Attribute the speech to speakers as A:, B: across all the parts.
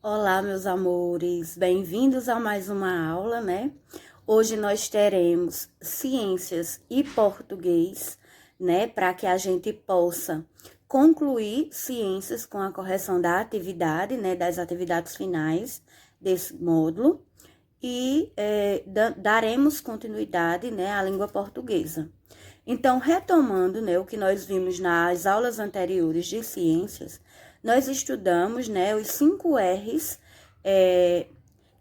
A: Olá, meus amores, bem-vindos a mais uma aula, né? Hoje nós teremos ciências e português, né? Para que a gente possa concluir ciências com a correção da atividade, né? Das atividades finais desse módulo e daremos continuidade, né? À língua portuguesa. Então, retomando, né? O que nós vimos nas aulas anteriores de ciências, nós estudamos, né, os 5 R's,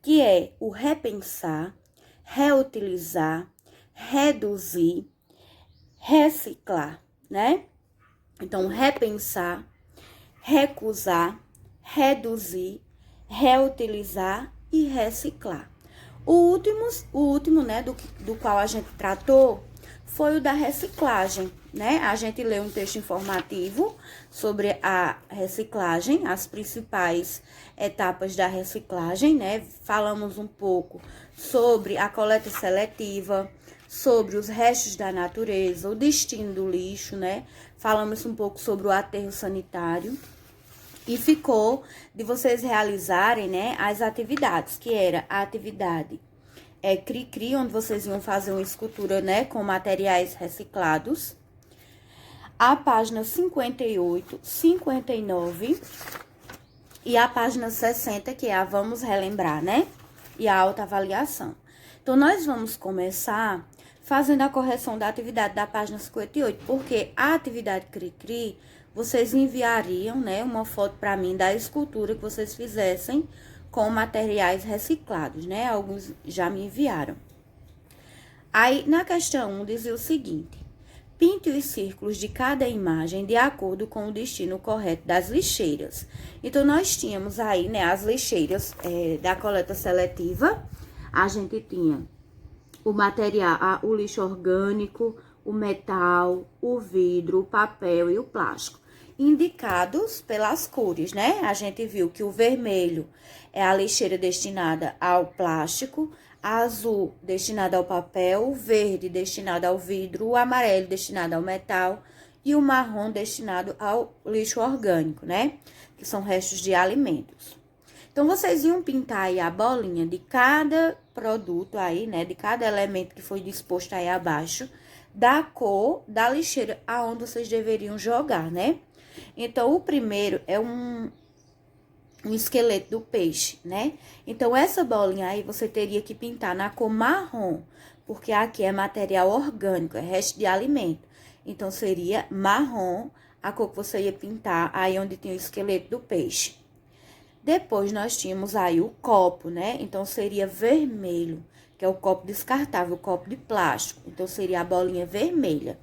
A: que é o repensar, reutilizar, reduzir, reciclar, né? Então, repensar, recusar, reduzir, reutilizar e reciclar. O último, né, do qual a gente tratou foi o da reciclagem, né? A gente leu um texto informativo sobre a reciclagem, as principais etapas da reciclagem, né? Falamos um pouco sobre a coleta seletiva, sobre os restos da natureza, o destino do lixo, né? Falamos um pouco sobre o aterro sanitário. E ficou de vocês realizarem, né, as atividades, que era a atividade Cri-Cri, onde vocês iam fazer uma escultura, né, com materiais reciclados. A página 58, 59 e a página 60, que é a Vamos Relembrar, né, e a autoavaliação. Então, nós vamos começar fazendo a correção da atividade da página 58, porque a atividade Cri-Cri, vocês enviariam, né, uma foto para mim da escultura que vocês fizessem com materiais reciclados, né? Alguns já me enviaram. Aí, na questão 1, dizia o seguinte: pinte os círculos de cada imagem de acordo com o destino correto das lixeiras. Então, nós tínhamos aí, né, as lixeiras da coleta seletiva. A gente tinha o material, o lixo orgânico, o metal, o vidro, o papel e o plástico, indicados pelas cores, né? A gente viu que o vermelho é a lixeira destinada ao plástico, a azul destinada ao papel, o verde destinado ao vidro, o amarelo destinado ao metal e o marrom destinado ao lixo orgânico, né? Que são restos de alimentos. Então, vocês iam pintar aí a bolinha de cada produto aí, né? De cada elemento que foi disposto aí abaixo, da cor da lixeira aonde vocês deveriam jogar, né? Então, o primeiro é um esqueleto do peixe, né? Então, essa bolinha aí você teria que pintar na cor marrom, porque aqui é material orgânico, é resto de alimento. Então, seria marrom a cor que você ia pintar aí onde tem o esqueleto do peixe. Depois, nós tínhamos aí o copo, né? Então, seria vermelho, que é o copo descartável, o copo de plástico. Então, seria a bolinha vermelha,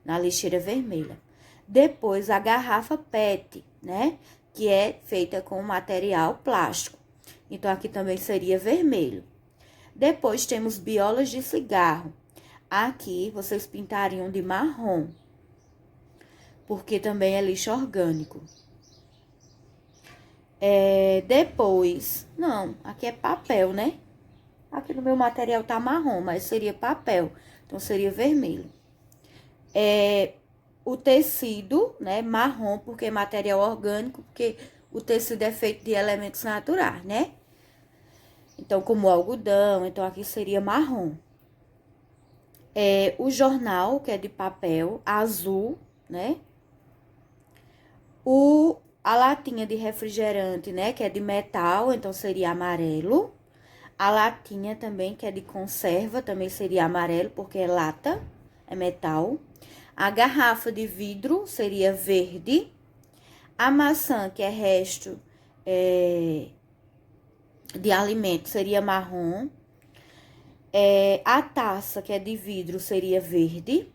A: na lixeira vermelha. Depois, a garrafa PET, né? Que é feita com material plástico. Então, aqui também seria vermelho. Depois, temos biolas de cigarro. Aqui, vocês pintariam de marrom, porque também é lixo orgânico. Depois, não, aqui é papel, né? Aqui no meu material tá marrom, mas seria papel, então seria vermelho. O tecido, né, marrom, porque é material orgânico, porque o tecido é feito de elementos naturais, né? Então, como o algodão, então aqui seria marrom. O jornal, que é de papel, azul, né? A latinha de refrigerante, né, que é de metal, então seria amarelo. A latinha também, que é de conserva, também seria amarelo, porque é lata, é metal. A garrafa de vidro seria verde. A maçã, que é resto de alimento, seria marrom. A taça, que é de vidro, seria verde.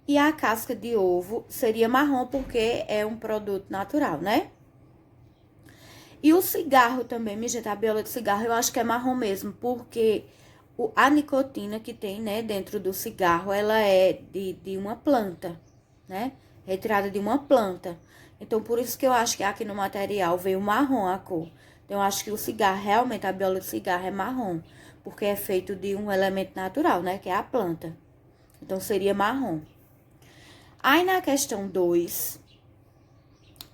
A: E a casca de ovo seria marrom, porque é um produto natural, né? E o cigarro também, minha gente, a biola de cigarro, eu acho que é marrom mesmo, porque a nicotina que tem, né, dentro do cigarro, ela é de uma planta, né? Retirada de uma planta. Então, por isso que eu acho que aqui no material veio marrom a cor. Então, eu acho que o cigarro, realmente, a biola de cigarro é marrom, porque é feito de um elemento natural, né, que é a planta. Então, seria marrom. Aí, na questão 2,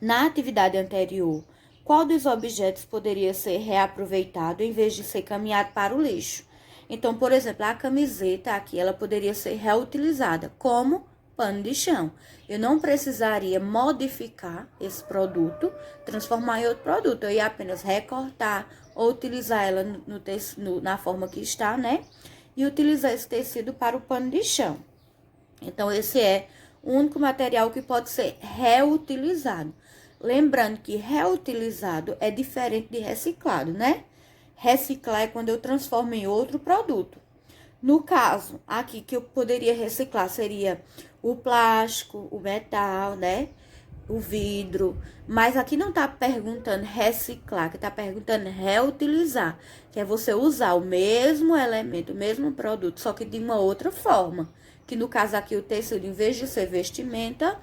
A: na atividade anterior, Qual dos objetos poderia ser reaproveitado em vez de ser caminhado para o lixo? Então, por exemplo, a camiseta aqui, ela poderia ser reutilizada como pano de chão. Eu não precisaria modificar esse produto, transformar em outro produto. Eu ia apenas recortar ou utilizar ela na forma que está, né? E utilizar esse tecido para o pano de chão. Então, esse é o único material que pode ser reutilizado. Lembrando que reutilizado é diferente de reciclado, né? Reciclar é quando eu transformo em outro produto. No caso, aqui que eu poderia reciclar seria o plástico, o metal, né? O vidro. Mas aqui não tá perguntando reciclar, que tá perguntando reutilizar. Que é você usar o mesmo elemento, o mesmo produto, só que de uma outra forma. Que no caso aqui o tecido, em vez de ser vestimenta,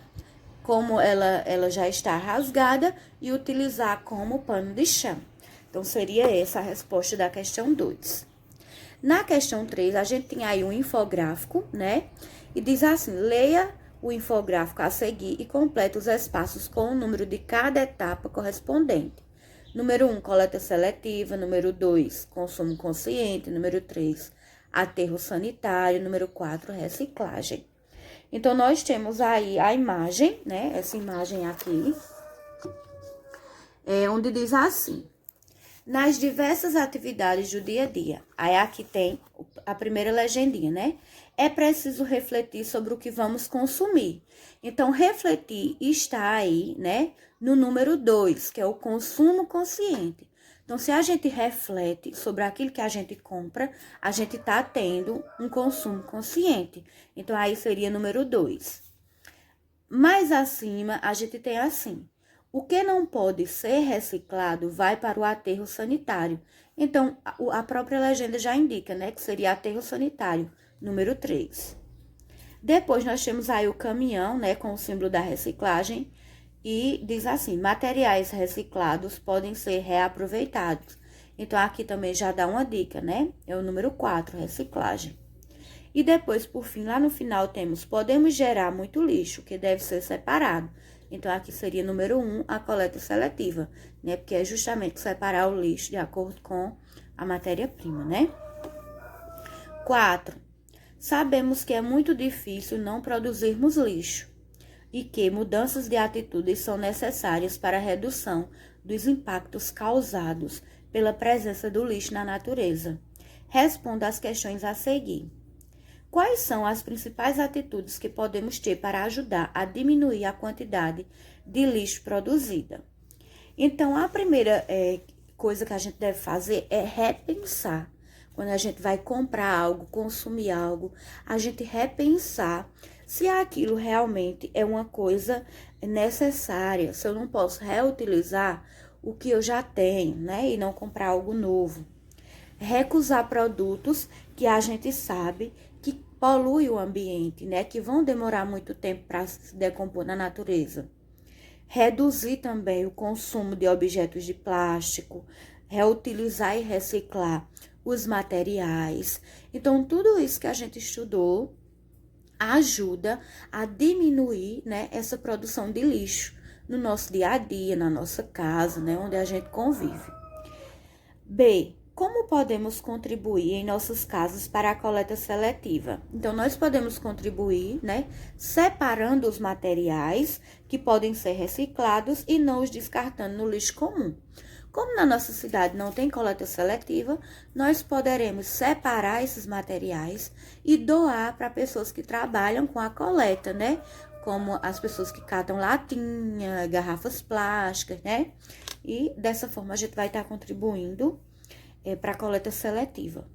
A: como ela já está rasgada, e utilizar como pano de chão. Então, seria essa a resposta da questão 2. Na questão 3, a gente tem aí um infográfico, né? E diz assim, leia o infográfico a seguir e complete os espaços com o número de cada etapa correspondente. Número 1, coleta seletiva. Número 2, consumo consciente. Número 3, aterro sanitário. Número 4, reciclagem. Então, nós temos aí a imagem, né? Essa imagem aqui, onde diz assim, nas diversas atividades do dia a dia. Aí aqui tem a primeira legendinha, né? É preciso refletir sobre o que vamos consumir. Então, refletir está aí, né? No número 2, que é o consumo consciente. Então, se a gente reflete sobre aquilo que a gente compra, a gente está tendo um consumo consciente. Então, aí seria número 2. Mais acima, a gente tem assim, o que não pode ser reciclado vai para o aterro sanitário. Então, a própria legenda já indica, né, que seria aterro sanitário, número 3. Depois, nós temos aí o caminhão, né, com o símbolo da reciclagem, e diz assim, materiais reciclados podem ser reaproveitados. Então, aqui também já dá uma dica, né, é o número 4, reciclagem. E depois, por fim, lá no final temos, podemos gerar muito lixo, que deve ser separado. Então, aqui seria número 1, a coleta seletiva, né? Porque é justamente separar o lixo de acordo com a matéria-prima, né? 4. Sabemos que é muito difícil não produzirmos lixo e que mudanças de atitudes são necessárias para a redução dos impactos causados pela presença do lixo na natureza. Responda às questões a seguir. Quais são as principais atitudes que podemos ter para ajudar a diminuir a quantidade de lixo produzida? Então, a primeira coisa que a gente deve fazer é repensar. Quando a gente vai comprar algo, consumir algo, a gente repensar se aquilo realmente é uma coisa necessária, se eu não posso reutilizar o que eu já tenho, né? E não comprar algo novo. Recusar produtos que a gente sabe que poluem o ambiente, né? Que vão demorar muito tempo para se decompor na natureza. Reduzir também o consumo de objetos de plástico, reutilizar e reciclar os materiais. Então, tudo isso que a gente estudou ajuda a diminuir, né, essa produção de lixo no nosso dia a dia, na nossa casa, né, onde a gente convive. B. Como podemos contribuir em nossos casos para a coleta seletiva? Então, nós podemos contribuir, né, separando os materiais que podem ser reciclados e não os descartando no lixo comum. Como na nossa cidade não tem coleta seletiva, nós poderemos separar esses materiais e doar para pessoas que trabalham com a coleta, né? Como as pessoas que catam latinha, garrafas plásticas, né? E dessa forma a gente vai estar contribuindo para a coleta seletiva.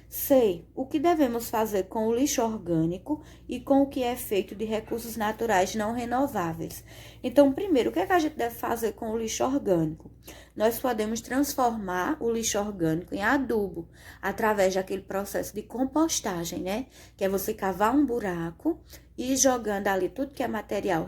A: C. O que devemos fazer com o lixo orgânico e com o que é feito de recursos naturais não renováveis? Então, primeiro, o que é que a gente deve fazer com o lixo orgânico? Nós podemos transformar o lixo orgânico em adubo, através daquele processo de compostagem, né? Que é você cavar um buraco e ir jogando ali tudo que é material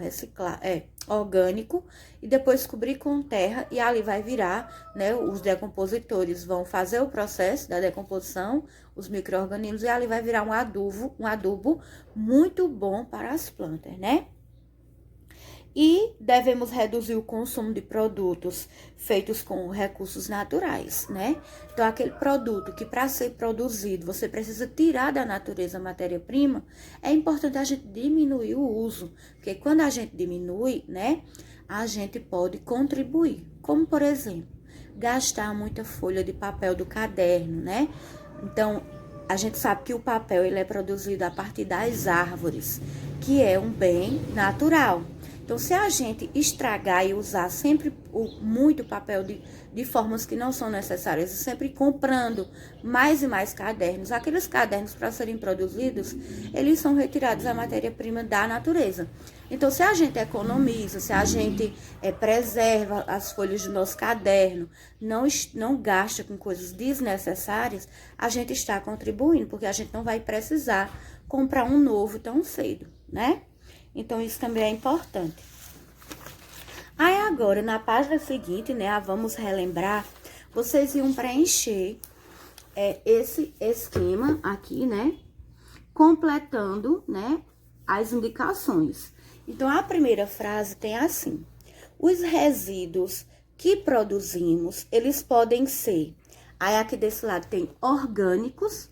A: orgânico e depois cobrir com terra e ali vai virar, né? Os decompositores vão fazer o processo da decomposição, os micro-organismos, e ali vai virar um adubo muito bom para as plantas, né? E devemos reduzir o consumo de produtos feitos com recursos naturais, né? Então, aquele produto que para ser produzido você precisa tirar da natureza a matéria-prima, é importante a gente diminuir o uso, porque quando a gente diminui, né, a gente pode contribuir. Como, por exemplo, gastar muita folha de papel do caderno, né? Então, a gente sabe que o papel ele é produzido a partir das árvores, que é um bem natural. Então, se a gente estragar e usar sempre muito papel de formas que não são necessárias, e sempre comprando mais e mais cadernos, aqueles cadernos para serem produzidos, eles são retirados da matéria-prima da natureza. Então, se a gente economiza, se a gente preserva as folhas do nosso caderno, não gasta com coisas desnecessárias, a gente está contribuindo, porque a gente não vai precisar comprar um novo tão cedo, né? Então, isso também é importante. Aí, agora, na página seguinte, né, vamos relembrar, vocês iam preencher esse esquema aqui, né, completando, né, as indicações. Então, a primeira frase tem assim: os resíduos que produzimos, eles podem ser, aí aqui desse lado tem orgânicos,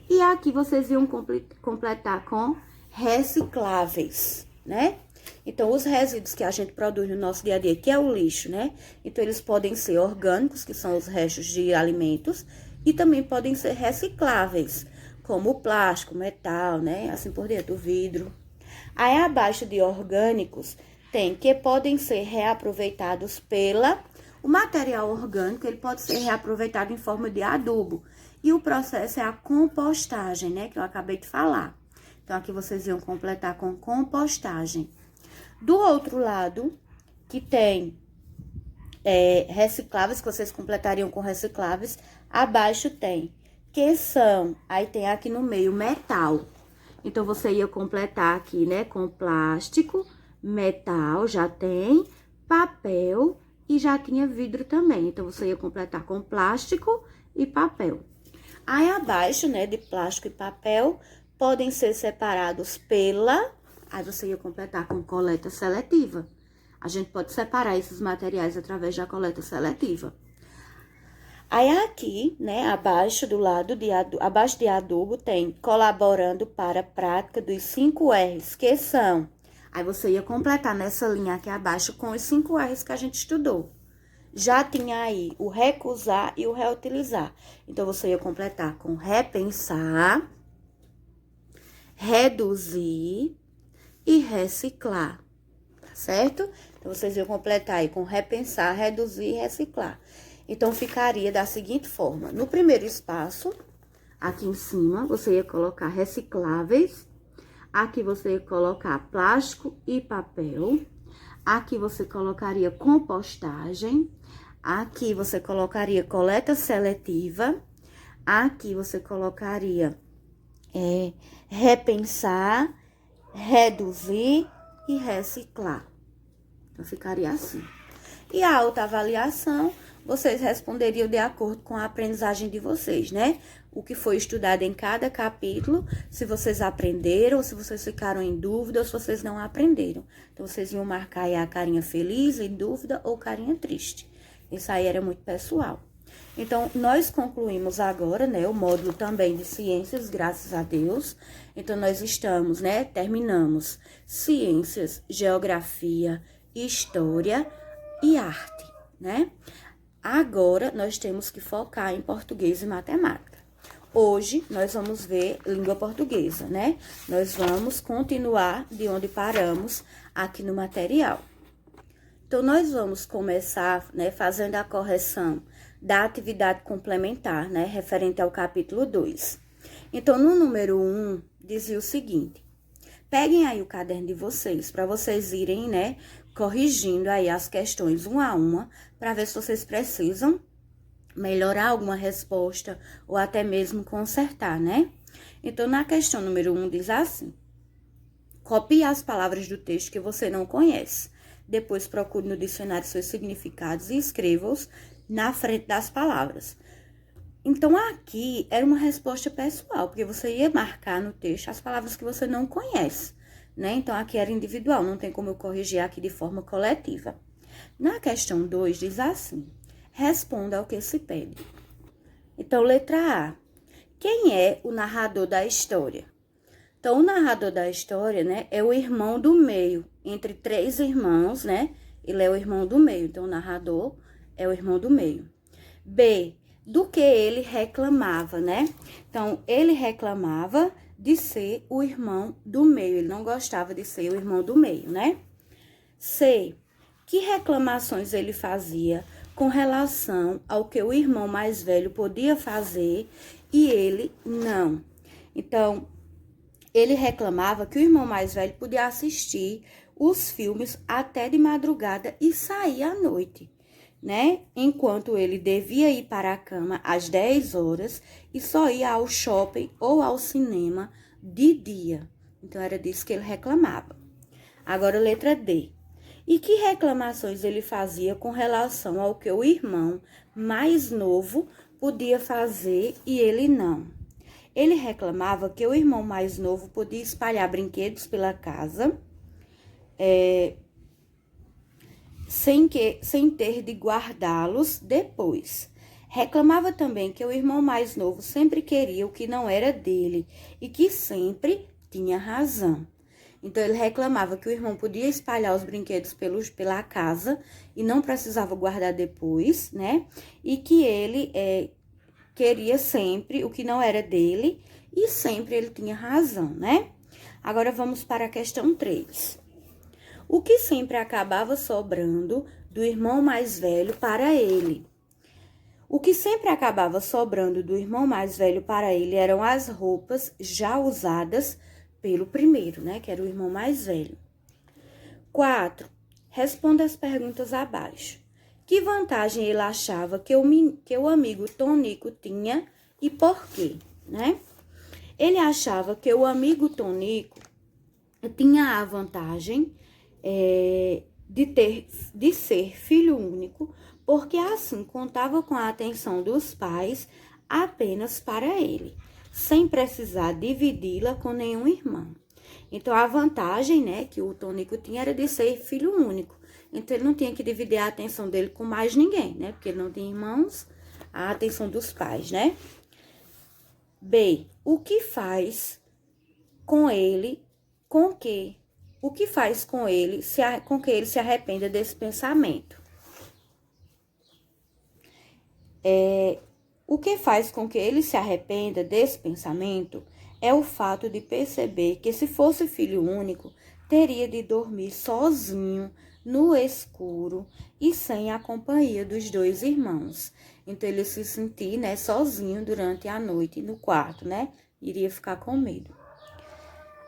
A: e aqui vocês iam completar com recicláveis, né? Então, os resíduos que a gente produz no nosso dia a dia, que é o lixo, né? Então, eles podem ser orgânicos, que são os restos de alimentos, e também podem ser recicláveis, como o plástico, metal, né? Assim por diante, o vidro. Aí, abaixo de orgânicos, tem que podem ser reaproveitados o material orgânico, ele pode ser reaproveitado em forma de adubo. E o processo é a compostagem, né? Que eu acabei de falar. Então, aqui vocês iam completar com compostagem. Do outro lado, que tem recicláveis, que vocês completariam com recicláveis, abaixo tem que são, aí tem aqui no meio metal. Então, você ia completar aqui, né, com plástico, metal, já tem, papel e já tinha vidro também. Então, você ia completar com plástico e papel. Aí, abaixo, né, de plástico e papel, podem ser separados aí você ia completar com coleta seletiva. A gente pode separar esses materiais através da coleta seletiva. Aí aqui, né, abaixo abaixo de adubo tem colaborando para a prática dos 5 R's, que são, aí você ia completar nessa linha aqui abaixo com os 5 R's que a gente estudou. Já tinha aí o recusar e o reutilizar. Então, você ia completar com repensar, reduzir e reciclar, tá certo? Então, vocês iam completar aí com repensar, reduzir e reciclar. Então, ficaria da seguinte forma: no primeiro espaço, aqui em cima, você ia colocar recicláveis, aqui você ia colocar plástico e papel, aqui você colocaria compostagem, aqui você colocaria coleta seletiva, aqui você colocaria repensar, reduzir e reciclar. Então, ficaria assim. E a autoavaliação, vocês responderiam de acordo com a aprendizagem de vocês, né? O que foi estudado em cada capítulo, se vocês aprenderam, se vocês ficaram em dúvida, ou se vocês não aprenderam. Então, vocês iam marcar aí a carinha feliz, em dúvida, ou carinha triste. Isso aí era muito pessoal. Então, nós concluímos agora, né, o módulo também de ciências, graças a Deus. Então, nós estamos, né, terminamos ciências, geografia, história e arte, né? Agora, nós temos que focar em português e matemática. Hoje, nós vamos ver língua portuguesa, né? Nós vamos continuar de onde paramos aqui no material. Então, nós vamos começar, né, fazendo a correção da atividade complementar, né, referente ao capítulo 2. Então, no número 1, dizia o seguinte: peguem aí o caderno de vocês, para vocês irem, né, corrigindo aí as questões uma a uma, para ver se vocês precisam melhorar alguma resposta ou até mesmo consertar, né? Então, na questão número 1, diz assim: copie as palavras do texto que você não conhece. Depois, procure no dicionário seus significados e escreva-os na frente das palavras. Então, aqui era uma resposta pessoal, porque você ia marcar no texto as palavras que você não conhece. né? Então, aqui era individual, não tem como eu corrigir aqui de forma coletiva. Na questão 2, diz assim: responda ao que se pede. Então, letra A. Quem é o narrador da história? Então, o narrador da história, né, é o irmão do meio. Entre 3 irmãos, né, ele é o irmão do meio. Então, o narrador é o irmão do meio. B. Do que ele reclamava, né? Então, ele reclamava de ser o irmão do meio. Ele não gostava de ser o irmão do meio, né? C. Que reclamações ele fazia com relação ao que o irmão mais velho podia fazer e ele não? Então, ele reclamava que o irmão mais velho podia assistir os filmes até de madrugada e sair à noite, né? Enquanto ele devia ir para a cama às 10 horas e só ia ao shopping ou ao cinema de dia. Então, era disso que ele reclamava. Agora, letra D. E que reclamações ele fazia com relação ao que o irmão mais novo podia fazer e ele não? Ele reclamava que o irmão mais novo podia espalhar brinquedos pela casa, sem ter de guardá-los depois. Reclamava também que o irmão mais novo sempre queria o que não era dele e que sempre tinha razão. Então, ele reclamava que o irmão podia espalhar os brinquedos pela casa e não precisava guardar depois, né? E que ele queria sempre o que não era dele e sempre ele tinha razão, né? Agora, vamos para a questão 3. O que sempre acabava sobrando do irmão mais velho para ele? O que sempre acabava sobrando do irmão mais velho para ele eram as roupas já usadas pelo primeiro, né? Que era o irmão mais velho. 4. Responda as perguntas abaixo. Que vantagem ele achava que o amigo Tonico tinha e por quê, né? Ele achava que o amigo Tonico tinha a vantagem de ser filho único, porque assim contava com a atenção dos pais apenas para ele, sem precisar dividi-la com nenhum irmão. Então, a vantagem, né, que o Tonico tinha era de ser filho único. Então, ele não tinha que dividir a atenção dele com mais ninguém, né? Porque ele não tinha irmãos, a atenção dos pais, né? B. O que faz com ele, o que faz com ele, com que ele se arrependa desse pensamento? O que faz com que ele se arrependa desse pensamento é o fato de perceber que, se fosse filho único, teria de dormir sozinho, no escuro e sem a companhia dos 2 irmãos. Então, ele se sentia, né, sozinho durante a noite no quarto, né? Iria ficar com medo.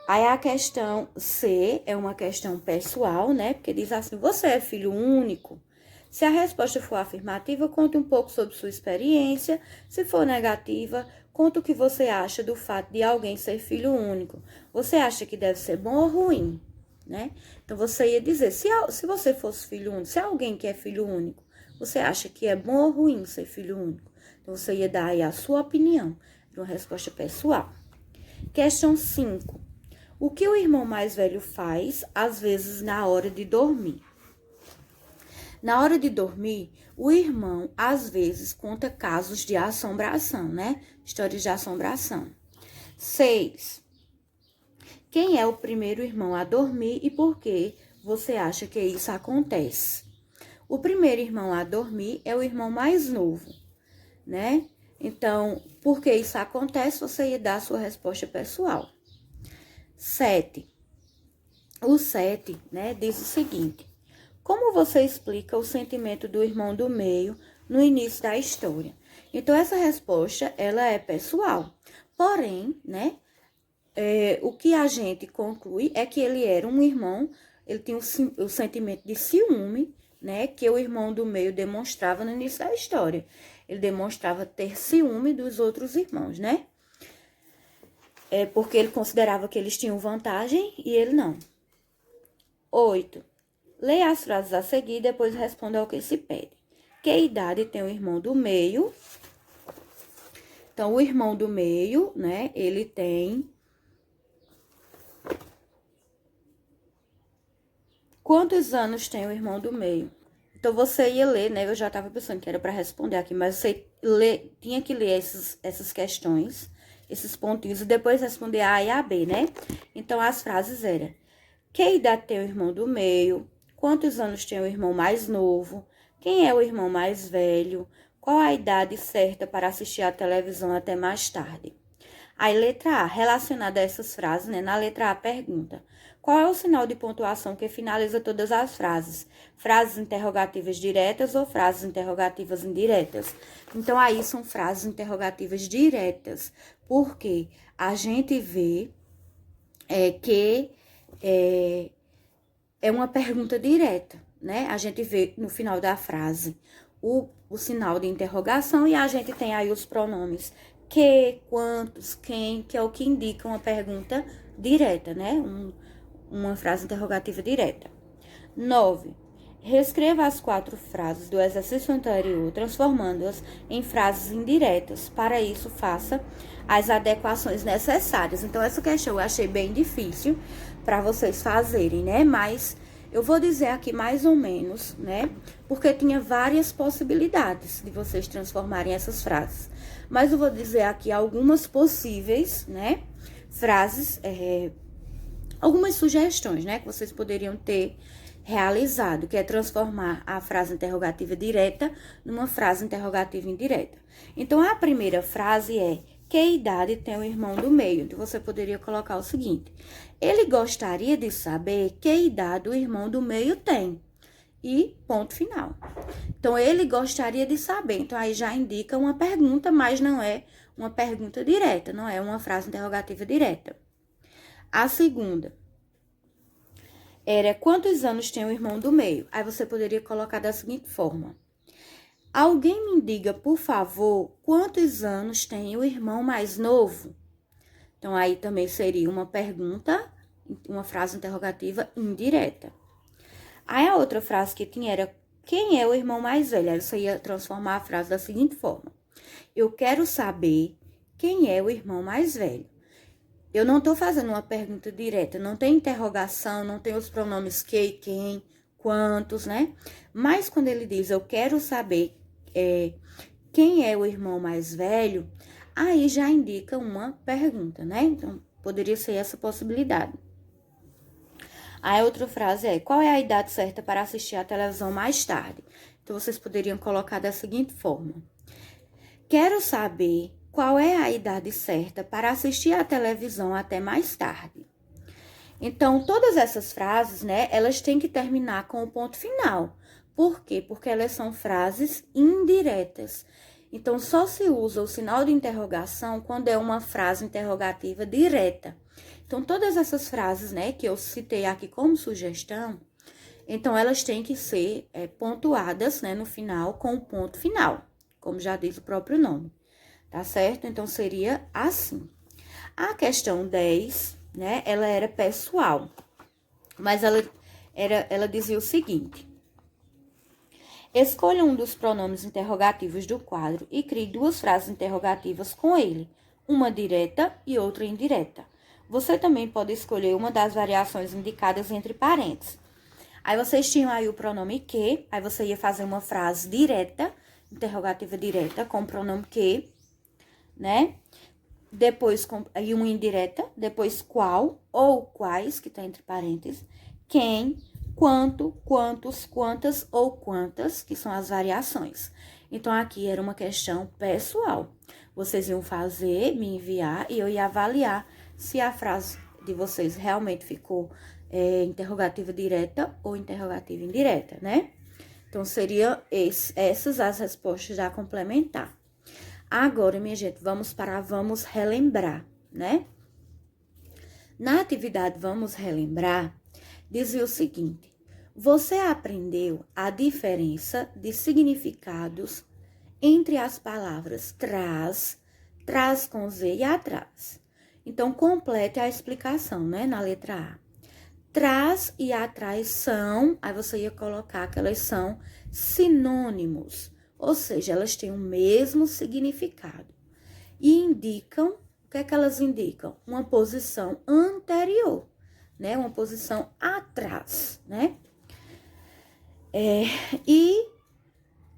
A: Aí, a questão C é uma questão pessoal, né? Porque diz assim: você é filho único? Se a resposta for afirmativa, conte um pouco sobre sua experiência. Se for negativa, conte o que você acha do fato de alguém ser filho único. Você acha que deve ser bom ou ruim, né? Então, você ia dizer, se você fosse filho único, se alguém que é filho único, você acha que é bom ou ruim ser filho único? Então, você ia dar aí a sua opinião, uma resposta pessoal. Questão 5. O que o irmão mais velho faz, às vezes, na hora de dormir? Na hora de dormir, o irmão, às vezes, conta casos de assombração, né? Histórias de assombração. 6. Quem é o primeiro irmão a dormir e por que você acha que isso acontece? O primeiro irmão a dormir é o irmão mais novo, né? Então, por que isso acontece? Você ia dar a sua resposta pessoal. 7. O 7, né, diz o seguinte: como você explica o sentimento do irmão do meio no início da história? Então, essa resposta, ela é pessoal. Porém, né, o que a gente conclui é que ele era um irmão, ele tinha o sentimento de ciúme, né, que o irmão do meio demonstrava no início da história. Ele demonstrava ter ciúme dos outros irmãos, né? Porque ele considerava que eles tinham vantagem e ele não. 8. Leia as frases a seguir e depois responda ao que se pede. Que idade tem o irmão do meio? Então, o irmão do meio, né, ele tem quantos anos tem o irmão do meio? Então, você ia ler, né? Eu já estava pensando que era para responder aqui, mas você tinha que ler essas questões, esses pontinhos, e depois responder a e a B, né? Então, as frases eram: que idade tem o irmão do meio? Quantos anos tem o irmão mais novo? Quem é o irmão mais velho? Qual a idade certa para assistir à televisão até mais tarde? Aí, letra A, relacionada a essas frases, né? Na letra A, pergunta: qual é o sinal de pontuação que finaliza todas as frases? Frases interrogativas diretas ou frases interrogativas indiretas? Então, aí são frases interrogativas diretas, porque a gente vê que é uma pergunta direta, né? A gente vê no final da frase o sinal de interrogação e a gente tem aí os pronomes que, quantos, quem, que é o que indica uma pergunta direta, né? Uma frase interrogativa direta. 9. Reescreva as 4 frases do exercício anterior, transformando-as em frases indiretas. Para isso, faça as adequações necessárias. Então, essa questão eu achei bem difícil para vocês fazerem, né? Mas eu vou dizer aqui mais ou menos, né? Porque tinha várias possibilidades de vocês transformarem essas frases. Mas eu vou dizer aqui algumas possíveis, né? Frases, algumas sugestões, né? Que vocês poderiam ter realizado, que é transformar a frase interrogativa direta numa frase interrogativa indireta. Então, a primeira frase é: que idade tem o irmão do meio? Então, você poderia colocar o seguinte: ele gostaria de saber que idade o irmão do meio tem. E ponto final. Então, ele gostaria de saber. Então, aí já indica uma pergunta, mas não é uma pergunta direta, não é uma frase interrogativa direta. A segunda era: quantos anos tem o irmão do meio? Aí você poderia colocar da seguinte forma: alguém me diga, por favor, quantos anos tem o irmão mais novo? Então, aí também seria uma pergunta, uma frase interrogativa indireta. Aí a outra frase que tinha era: quem é o irmão mais velho? Aí você ia transformar a frase da seguinte forma: eu quero saber quem é o irmão mais velho. Eu não estou fazendo uma pergunta direta, não tem interrogação, não tem os pronomes que, quem, quantos, né? Mas quando ele diz eu quero saber quem é o irmão mais velho, aí já indica uma pergunta, né? Então, poderia ser essa possibilidade. A outra frase é: qual é a idade certa para assistir à televisão mais tarde? Então, vocês poderiam colocar da seguinte forma: quero saber qual é a idade certa para assistir à televisão até mais tarde. Então, todas essas frases, né, elas têm que terminar com o ponto final. Por quê? Porque elas são frases indiretas. Então, só se usa o sinal de interrogação quando é uma frase interrogativa direta. Então, todas essas frases, né, que eu citei aqui como sugestão, então, elas têm que ser pontuadas, né, no final com o ponto final, como já diz o próprio nome. Tá certo? Então, seria assim. A questão 10, né, ela era pessoal, mas ela dizia o seguinte: escolha um dos pronomes interrogativos do quadro e crie 2 frases interrogativas com ele, uma direta e outra indireta. Você também pode escolher uma das variações indicadas entre parênteses. Aí, vocês tinham aí o pronome que, aí você ia fazer uma frase direta, interrogativa direta, com o pronome que, né? Depois, aí uma indireta, depois qual ou quais, que tá entre parênteses, quem, quanto, quantos, quantas ou quantas, que são as variações. Então, aqui era uma questão pessoal. Vocês iam fazer, me enviar e eu ia avaliar se a frase de vocês realmente ficou interrogativa direta ou interrogativa indireta, né? Então, seriam essas as respostas a complementar. Agora, minha gente, vamos relembrar, né? Na atividade Vamos Relembrar, dizia o seguinte: você aprendeu a diferença de significados entre as palavras traz, traz com Z e atrás. Então, complete a explicação, né? Na letra A. Traz e atrás são, aí você ia colocar que elas são sinônimos. Ou seja, elas têm o mesmo significado. E indicam, o que é que elas indicam? Uma posição anterior, né? Uma posição atrás, né? E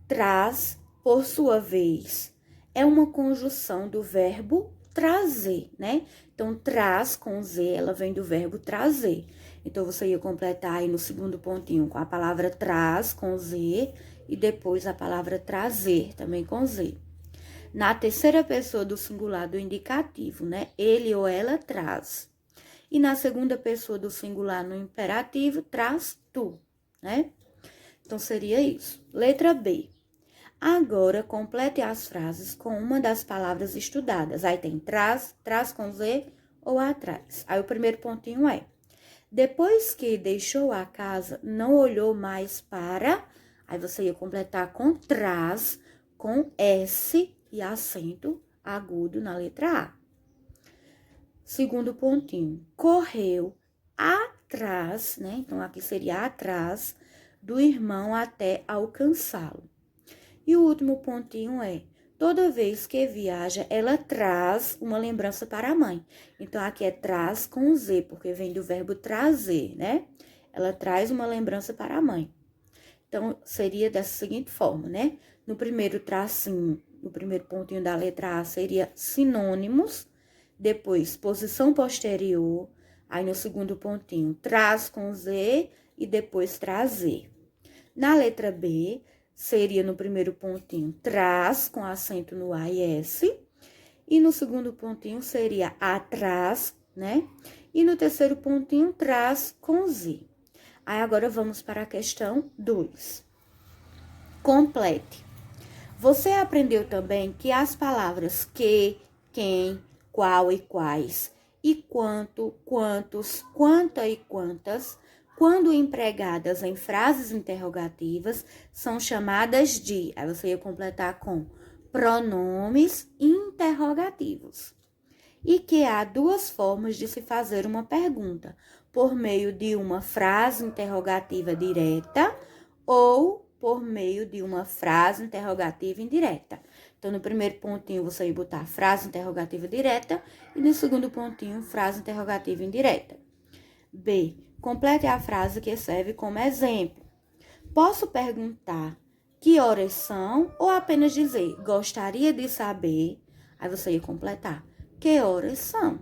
A: traz, por sua vez, é uma conjunção do verbo trazer, né? Então, traz com Z, ela vem do verbo trazer. Então, você ia completar aí no segundo pontinho com a palavra traz com Z e depois a palavra trazer também com Z. Na terceira pessoa do singular do indicativo, né? Ele ou ela traz. E na segunda pessoa do singular no imperativo, traz tu, né? Então, seria isso. Letra B. Agora, complete as frases com uma das palavras estudadas. Aí tem traz, traz com Z ou atrás. Aí o primeiro pontinho é: depois que deixou a casa, não olhou mais para... Aí você ia completar com traz, com S e acento agudo na letra A. Segundo pontinho, correu atrás, né? Então, aqui seria atrás do irmão até alcançá-lo. E o último pontinho é: toda vez que viaja, ela traz uma lembrança para a mãe. Então, aqui é traz com Z, porque vem do verbo trazer, né? Ela traz uma lembrança para a mãe. Então, seria dessa seguinte forma, né? No primeiro tracinho, no primeiro pontinho da letra A, seria sinônimos. Depois, posição posterior. Aí, no segundo pontinho, traz com Z e depois trazer. Na letra B, seria no primeiro pontinho, traz com acento no A e S. E no segundo pontinho, seria atrás, né? E no terceiro pontinho, traz com Z. Aí, agora vamos para a questão 2. Complete. Você aprendeu também que as palavras que, quem, qual e quais, e quanto, quantos, quanta e quantas, quando empregadas em frases interrogativas, são chamadas de... Aí você ia completar com pronomes interrogativos. E que há duas formas de se fazer uma pergunta: por meio de uma frase interrogativa direta ou por meio de uma frase interrogativa indireta. Então, no primeiro pontinho, você ia botar frase interrogativa direta e no segundo pontinho, frase interrogativa indireta. B. Complete a frase que serve como exemplo. Posso perguntar que horas são ou apenas dizer gostaria de saber? Aí você ia completar que horas são,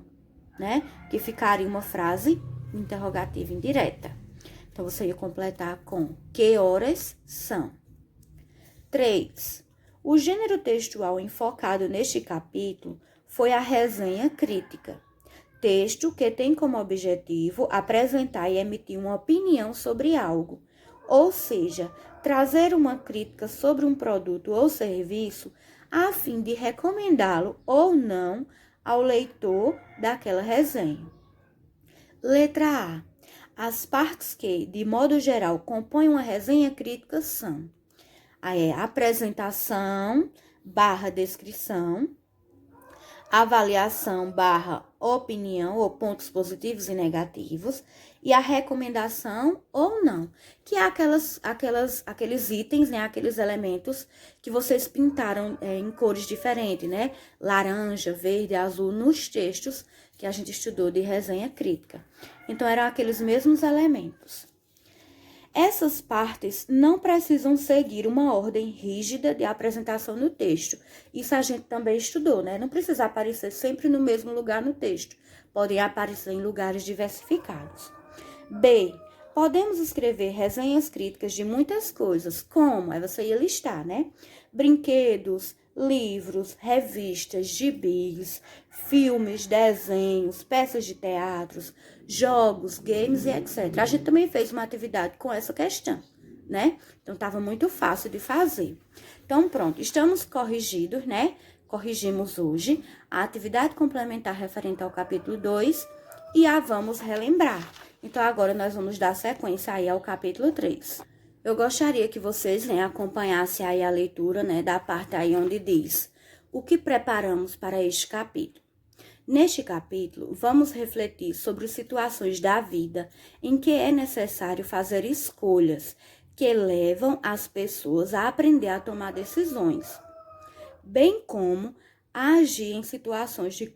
A: né? Que ficaria uma frase interrogativa indireta. Então, você ia completar com que horas são. 3. O gênero textual enfocado neste capítulo foi a resenha crítica. Texto que tem como objetivo apresentar e emitir uma opinião sobre algo, ou seja, trazer uma crítica sobre um produto ou serviço a fim de recomendá-lo ou não ao leitor daquela resenha. Letra A. As partes que, de modo geral, compõem uma resenha crítica são a apresentação / descrição, avaliação / opinião ou pontos positivos e negativos, e a recomendação ou não, que é aqueles itens, né, aqueles elementos que vocês pintaram em cores diferentes, né, laranja, verde, azul, nos textos que a gente estudou de resenha crítica. Então, eram aqueles mesmos elementos. Essas partes não precisam seguir uma ordem rígida de apresentação no texto. Isso a gente também estudou, né? Não precisa aparecer sempre no mesmo lugar no texto. Podem aparecer em lugares diversificados. B. Podemos escrever resenhas críticas de muitas coisas, como, aí você ia listar, né? Brinquedos, livros, revistas, gibis, filmes, desenhos, peças de teatros, jogos, games e etc. A gente também fez uma atividade com essa questão, né? Então, estava muito fácil de fazer. Então, pronto, estamos corrigidos, né? Corrigimos hoje a atividade complementar referente ao capítulo 2 e a vamos relembrar. Então, agora nós vamos dar sequência aí ao capítulo 3. Eu gostaria que vocês, né, acompanhassem aí a leitura, né, da parte aí onde diz o que preparamos para este capítulo. Neste capítulo, vamos refletir sobre situações da vida em que é necessário fazer escolhas que levam as pessoas a aprender a tomar decisões, bem como a agir em situações de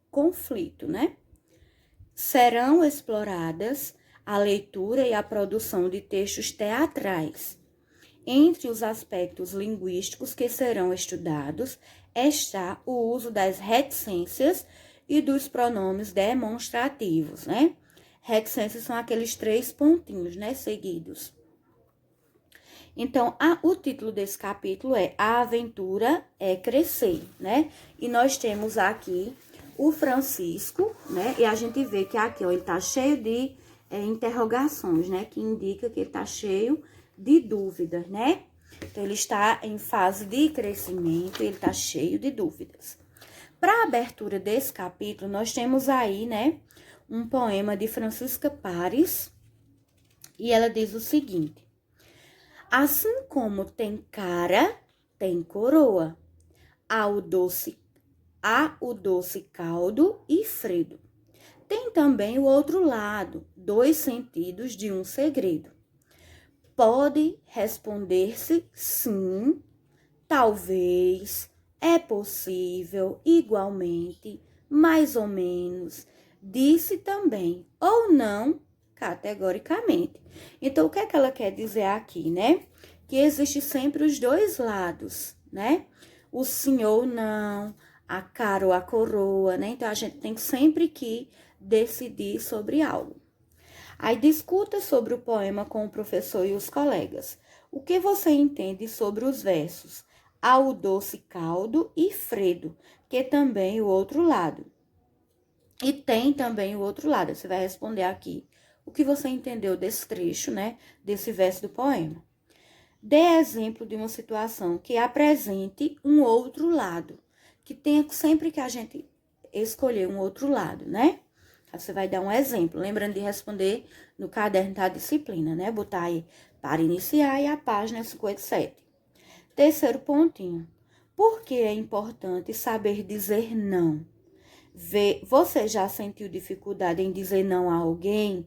A: conflito, né? Serão exploradas a leitura e a produção de textos teatrais. Entre os aspectos linguísticos que serão estudados está o uso das reticências e dos pronomes demonstrativos, né? Reticências são aqueles 3 pontinhos, né, seguidos. Então, o título desse capítulo é A Aventura é Crescer, né? E nós temos aqui o Francisco, né? E a gente vê que aqui, ó, ele tá cheio de interrogações, né? Que indica que ele tá cheio de dúvidas, né? Então, ele está em fase de crescimento, ele tá cheio de dúvidas. Para a abertura desse capítulo, nós temos aí, né, um poema de Francisca Pares, e ela diz o seguinte: assim como tem cara, tem coroa, há o doce caldo e fredo. Tem também o outro lado, 2 sentidos de um segredo. Pode responder-se sim, talvez, é possível, igualmente, mais ou menos, disse também, ou não, categoricamente. Então, o que é que ela quer dizer aqui, né? Que existe sempre os 2 lados, né? O sim ou não, a cara ou a coroa, né? Então, a gente tem sempre que decidir sobre algo. Aí, discuta sobre o poema com o professor e os colegas. O que você entende sobre os versos ao doce caldo e fredo, que também o outro lado? E tem também o outro lado. Você vai responder aqui o que você entendeu desse trecho, né? Desse verso do poema. Dê exemplo de uma situação que apresente um outro lado, que tenha sempre que a gente escolher um outro lado, né? Você vai dar um exemplo, lembrando de responder no caderno da disciplina, né? Botar aí para iniciar e a página 57. Terceiro pontinho. Por que é importante saber dizer não? Você já sentiu dificuldade em dizer não a alguém?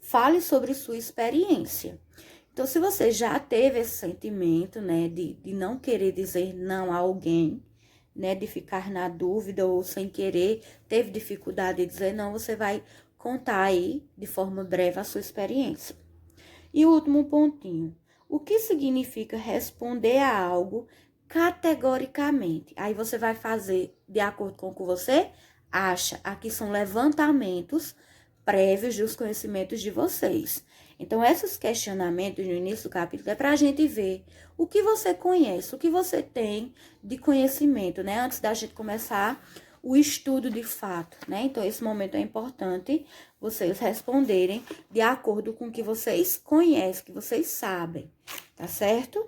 A: Fale sobre sua experiência. Então, se você já teve esse sentimento, né, de não querer dizer não a alguém, né, de ficar na dúvida ou sem querer, teve dificuldade de dizer não, você vai contar aí, de forma breve, a sua experiência. E o último pontinho. O que significa responder a algo categoricamente? Aí você vai fazer de acordo com o que você acha. Aqui são levantamentos prévios dos conhecimentos de vocês. Então, esses questionamentos no início do capítulo é para a gente ver o que você conhece, o que você tem de conhecimento, né? Antes da gente começar o estudo de fato, né? Então, esse momento é importante vocês responderem de acordo com o que vocês conhecem, que vocês sabem, tá certo?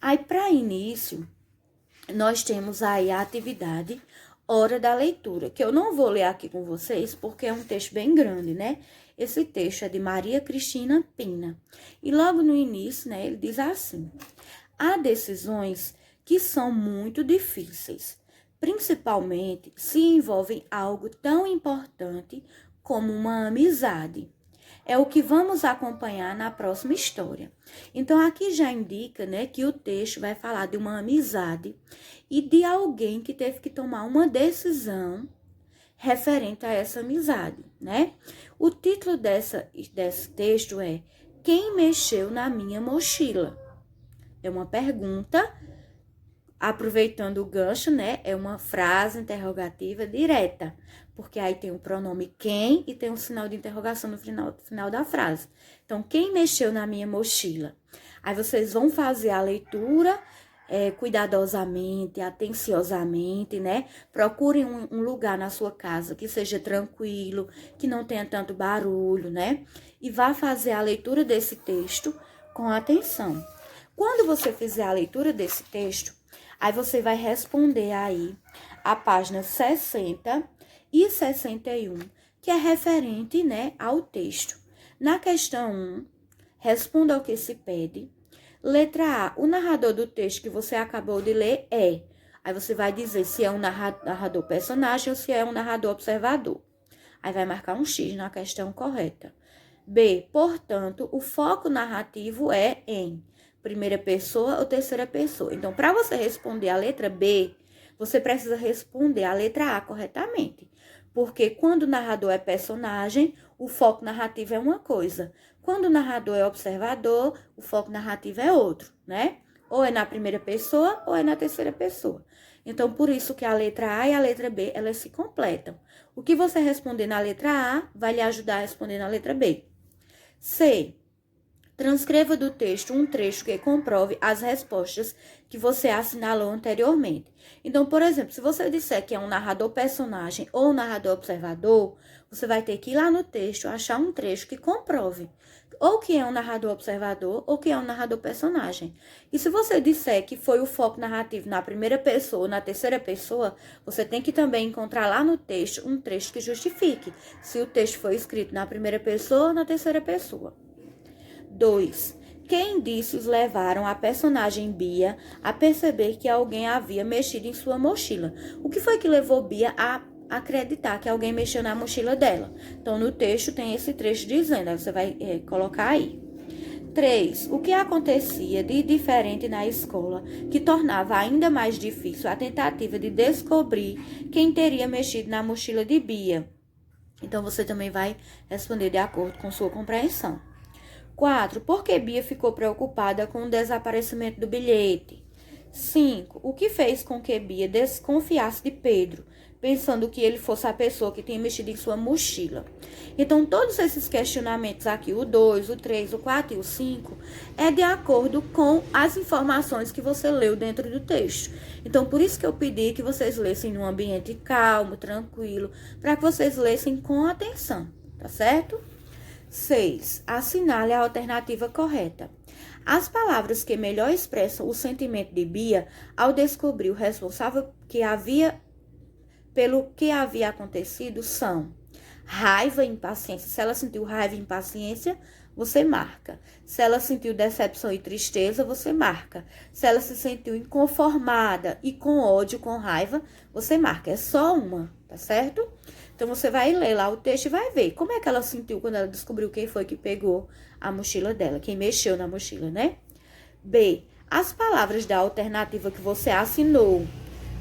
A: Aí, para início, nós temos aí a atividade Hora da Leitura, que eu não vou ler aqui com vocês, porque é um texto bem grande, né? Esse texto é de Maria Cristina Pina. E logo no início, né, ele diz assim: há decisões que são muito difíceis, principalmente se envolvem algo tão importante como uma amizade. É o que vamos acompanhar na próxima história. Então, aqui já indica, né, que o texto vai falar de uma amizade e de alguém que teve que tomar uma decisão referente a essa amizade, né? O título desse texto é Quem Mexeu na Minha Mochila? É uma pergunta, aproveitando o gancho, né? É uma frase interrogativa direta, porque aí tem o pronome quem e tem um sinal de interrogação no final da frase. Então, quem mexeu na minha mochila? Aí vocês vão fazer a leitura cuidadosamente, atenciosamente, né? Procurem um lugar na sua casa que seja tranquilo, que não tenha tanto barulho, né? E vá fazer a leitura desse texto com atenção. Quando você fizer a leitura desse texto, aí você vai responder aí a página 60 e 61, que é referente, né, ao texto. Na questão 1, responda ao que se pede. Letra A, o narrador do texto que você acabou de ler é. Aí você vai dizer se é um narrador personagem ou se é um narrador observador. Aí vai marcar um X na questão correta. B, portanto, o foco narrativo é em primeira pessoa ou terceira pessoa. Então, para você responder a letra B, você precisa responder a letra A corretamente. Porque quando o narrador é personagem, o foco narrativo é uma coisa. Quando o narrador é observador, o foco narrativo é outro, né? Ou é na primeira pessoa ou é na terceira pessoa. Então, por isso que a letra A e a letra B, elas se completam. O que você responder na letra A vai lhe ajudar a responder na letra B. C. Transcreva do texto um trecho que comprove as respostas que você assinalou anteriormente. Então, por exemplo, se você disser que é um narrador personagem ou um narrador observador, você vai ter que ir lá no texto achar um trecho que comprove ou que é um narrador observador ou que é um narrador personagem. E se você disser que foi o foco narrativo na primeira pessoa ou na terceira pessoa, você tem que também encontrar lá no texto um trecho que justifique se o texto foi escrito na primeira pessoa ou na terceira pessoa. 2. Que indícios levaram a personagem Bia a perceber que alguém havia mexido em sua mochila? O que foi que levou Bia a acreditar que alguém mexeu na mochila dela? Então, no texto tem esse trecho dizendo, aí você vai colocar aí. 3. O que acontecia de diferente na escola que tornava ainda mais difícil a tentativa de descobrir quem teria mexido na mochila de Bia? Então, você também vai responder de acordo com sua compreensão. 4. Por que Bia ficou preocupada com o desaparecimento do bilhete? 5. O que fez com que Bia desconfiasse de Pedro, pensando que ele fosse a pessoa que tinha mexido em sua mochila? Então, todos esses questionamentos aqui, o 2, o 3, o 4 e o 5, é de acordo com as informações que você leu dentro do texto. Então, por isso que eu pedi que vocês lessem num ambiente calmo, tranquilo, para que vocês lessem com atenção, tá certo? 6. Assinale a alternativa correta. As palavras que melhor expressam o sentimento de Bia ao descobrir o responsável pelo que havia acontecido são raiva e impaciência. Se ela sentiu raiva e impaciência, você marca. Se ela sentiu decepção e tristeza, você marca. Se ela se sentiu inconformada e com ódio, com raiva, você marca. É só uma, tá certo? Então, você vai ler lá o texto e vai ver como é que ela sentiu quando ela descobriu quem foi que pegou a mochila dela, quem mexeu na mochila, né? B. As palavras da alternativa que você assinou,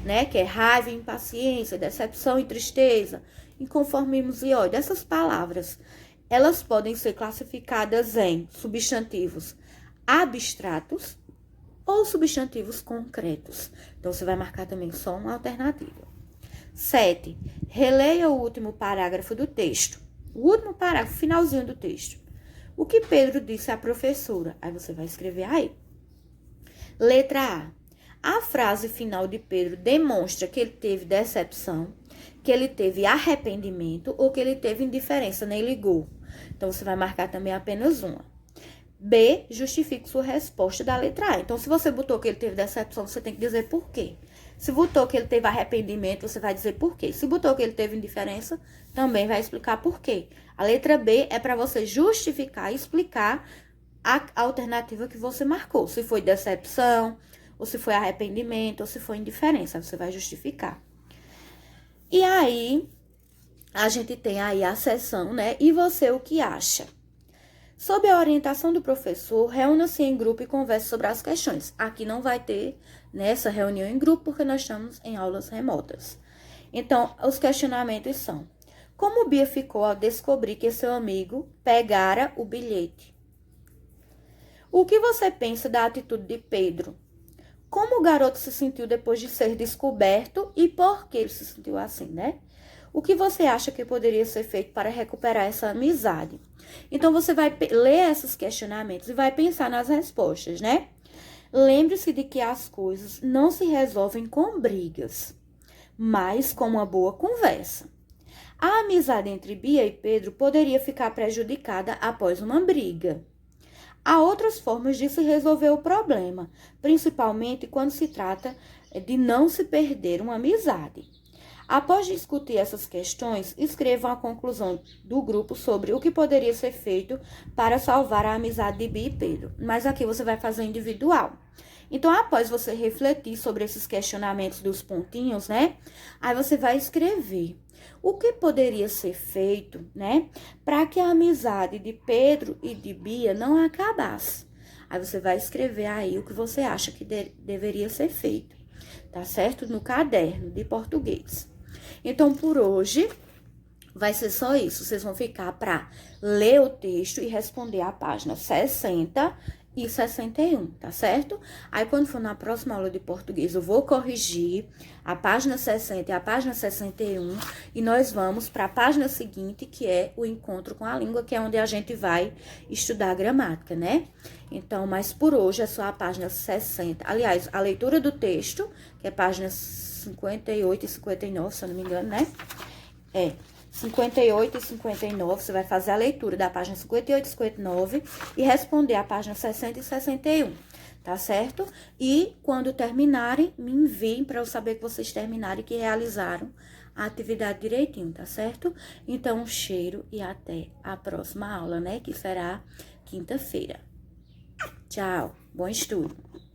A: né? Que é raiva, impaciência, decepção e tristeza, inconformismo e ódio. Essas palavras, elas podem ser classificadas em substantivos abstratos ou substantivos concretos. Então, você vai marcar também só uma alternativa. 7. Releia o último parágrafo do texto. O último parágrafo, finalzinho do texto. O que Pedro disse à professora? Aí você vai escrever aí. Letra A. A frase final de Pedro demonstra que ele teve decepção, que ele teve arrependimento ou que ele teve indiferença, nem ligou. Então, você vai marcar também apenas uma. B. Justifique sua resposta da letra A. Então, se você botou que ele teve decepção, você tem que dizer por quê. Se botou que ele teve arrependimento, você vai dizer por quê. Se botou que ele teve indiferença, também vai explicar por quê. A letra B é para você justificar e explicar a alternativa que você marcou. Se foi decepção, ou se foi arrependimento, ou se foi indiferença. Você vai justificar. E aí, a gente tem aí a sessão, né? E você o que acha? Sob a orientação do professor, reúna-se em grupo e converse sobre as questões. Aqui não vai ter nessa reunião em grupo, porque nós estamos em aulas remotas. Então, os questionamentos são: como Bia ficou ao descobrir que seu amigo pegara o bilhete? O que você pensa da atitude de Pedro? Como o garoto se sentiu depois de ser descoberto e por que ele se sentiu assim, né? O que você acha que poderia ser feito para recuperar essa amizade? Então, você vai ler esses questionamentos e vai pensar nas respostas, né? Lembre-se de que as coisas não se resolvem com brigas, mas com uma boa conversa. A amizade entre Bia e Pedro poderia ficar prejudicada após uma briga. Há outras formas de se resolver o problema, principalmente quando se trata de não se perder uma amizade. Após discutir essas questões, escrevam a conclusão do grupo sobre o que poderia ser feito para salvar a amizade de Bia e Pedro. Mas aqui você vai fazer individual. Então, após você refletir sobre esses questionamentos dos pontinhos, né? Aí você vai escrever o que poderia ser feito, né? Para que a amizade de Pedro e de Bia não acabasse. Aí você vai escrever aí o que você acha que deveria ser feito, tá certo? No caderno de português. Então, por hoje, Vai ser só isso, vocês vão ficar para ler o texto e responder a página 60 e 61, tá certo? Aí, quando for na próxima aula de português, eu vou corrigir a página 60 e a página 61 e nós vamos para a página seguinte, que é o encontro com a língua, que é onde a gente vai estudar a gramática, né? Então, mas por hoje é só a página 60. Aliás, a leitura do texto, que é página 58 e 59, se eu não me engano, né? 58 e 59, você vai fazer a leitura da página 58 e 59 e responder a página 60 e 61, tá certo? E quando terminarem, me enviem para eu saber que vocês terminaram e que realizaram a atividade direitinho, tá certo? Então, um cheiro e até a próxima aula, né? Que será quinta-feira. Tchau, bom estudo!